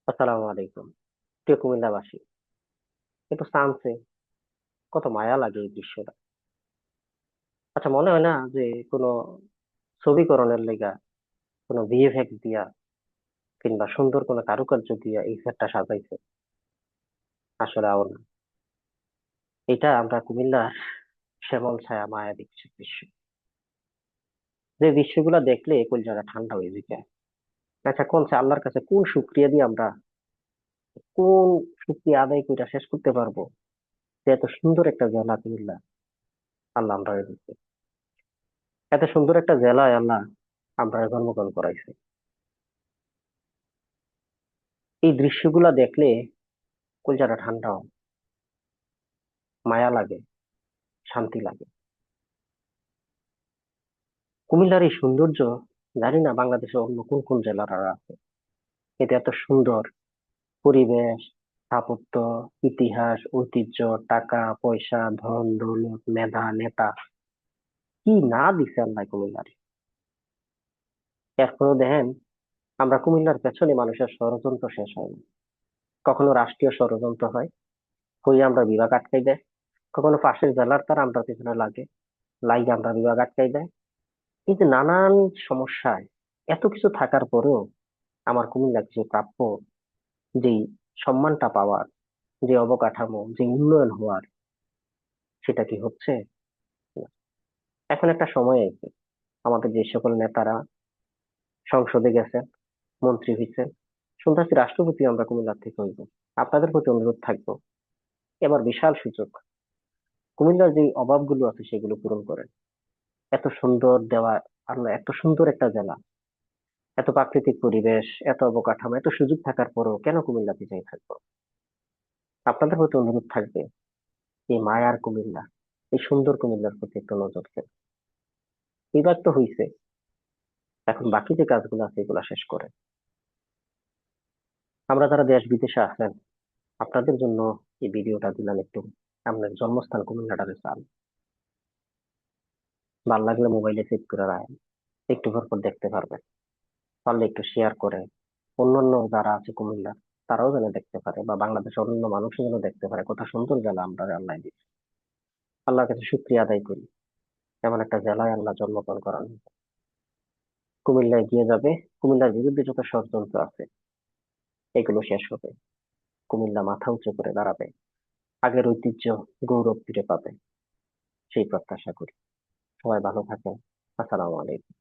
আসসালামু আলাইকুম। প্রিয় কুমিল্লাবাসী, কিন্তু চান্সে কত মায়া লাগে এই দৃশ্যটা। আচ্ছা, মনে হয় না যে কোনো ছবিকরণের লেগা কোনো ভিএফএক্স দিয়া কিংবা সুন্দর কোনো কারুকার্য দিয়া এই সেটটা সাজাইছে? আসলে আও না, এটা আমরা কুমিল্লার শ্যামল ছায়া মায়া দৃশ্য দৃশ্য, যে দৃশ্যগুলো দেখলে কলিজাটা ঠান্ডা হয়ে যায়। আচ্ছা, আল্লাহর কাছে কোন শুক্রিয়া দিয়ে আমরা, কোন শুক্রিয়া আদায় করে শেষ করতে পারবো যে এত সুন্দর একটা জেলা কুমিল্লা আল্লাহ আমরা দিচ্ছে। এত সুন্দর একটা জেলায় আল্লাহ আমরা জন্মগ্রহণ করাইছে। এই দৃশ্যগুলা দেখলে কলজাটা ঠান্ডা হয়, মায়া লাগে, শান্তি লাগে। কুমিল্লার এই সৌন্দর্য জানি না বাংলাদেশের অন্য কোন কোন জেলার আর আছে। এটা এত সুন্দর পরিবেশ, স্থাপত্য, ইতিহাস, ঐতিহ্য, টাকা পয়সা, ধন দৌলত, মেধা, নেতা, কি না দিছে আল্লাহ কুমিল্লারে। এরপরেও দেখেন, আমরা কুমিল্লার পেছনে মানুষের ষড়যন্ত্র শেষ হয় না। কখনো রাষ্ট্রীয় ষড়যন্ত্র হয়, হয়ে আমরা বিভাগ আটকাই দেয়। কখনো পাশের জেলার তার আমরা পিছনে লাগে, লাইগে আমরা বিভাগ আটকাই দেয়। কিন্তু নানান সমস্যায় এত কিছু থাকার পরেও আমার কুমিল্লা যে প্রাপ্য, যেই সম্মানটা পাওয়ার, যে অবকাঠামো, যে উন্নয়ন হওয়ার, সেটা কি হচ্ছে? না। এখন একটা সময় আছে, আমাদের যে সকল নেতারা সংসদে গেছেন, মন্ত্রী হয়েছেন, শুনতেছি রাষ্ট্রপতি আমরা কুমিল্লার থেকে হইব। আপনাদের প্রতি অনুরোধ থাকবো, এবার বিশাল সুযোগ, কুমিল্লার যে অভাবগুলো আছে সেগুলো পূরণ করেন। এত সুন্দর দেওয়া, আল্লাহ এত সুন্দর একটা জেলা, এত প্রাকৃতিক পরিবেশ, এত অবকাঠামো, এত সুযোগ থাকার পরেও কেন কুমিল্লাতে চাই থাকবো? আপনাদের প্রতি অনুরোধ থাকবে, এই মায়ার কুমিল্লা, এই সুন্দর কুমিল্লার প্রতি একটু নজর দেন। এবার তো হইছে, এখন বাকি যে কাজগুলো আছে এগুলো শেষ করে। আমরা যারা দেশ বিদেশে আছেন, আপনাদের জন্য এই ভিডিওটা দিলাম একটু। আপনার জন্মস্থান কুমিল্লাটারে চান, ভালো লাগলে মোবাইলে সেভ করে রাখেন, একটু পর পর দেখতে পারবেন। পারলে একটু শেয়ার করে অন্যান্য যারা আছে কুমিল্লা, তারাও যেন দেখতে পারে, বা বাংলাদেশের অন্যান্য মানুষও যেন দেখতে পারে কত সুন্দর জেলা আমরা আল্লাহ দিচ্ছি। আল্লাহর কাছে শুক্রিয়া আদায় করি, এমন একটা জেলায় আল্লাহ জন্মগ্রহণ করান। কুমিল্লা এগিয়ে যাবে, কুমিল্লার বিরুদ্ধে যত ষড়যন্ত্র আছে এগুলো শেষ হবে, কুমিল্লা মাথা উঁচু করে দাঁড়াবে, আগের ঐতিহ্য, গৌরব ফিরে পাবে, সেই প্রত্যাশা করি। সবাই ভালো থাকেন। আসসালামু আলাইকুম।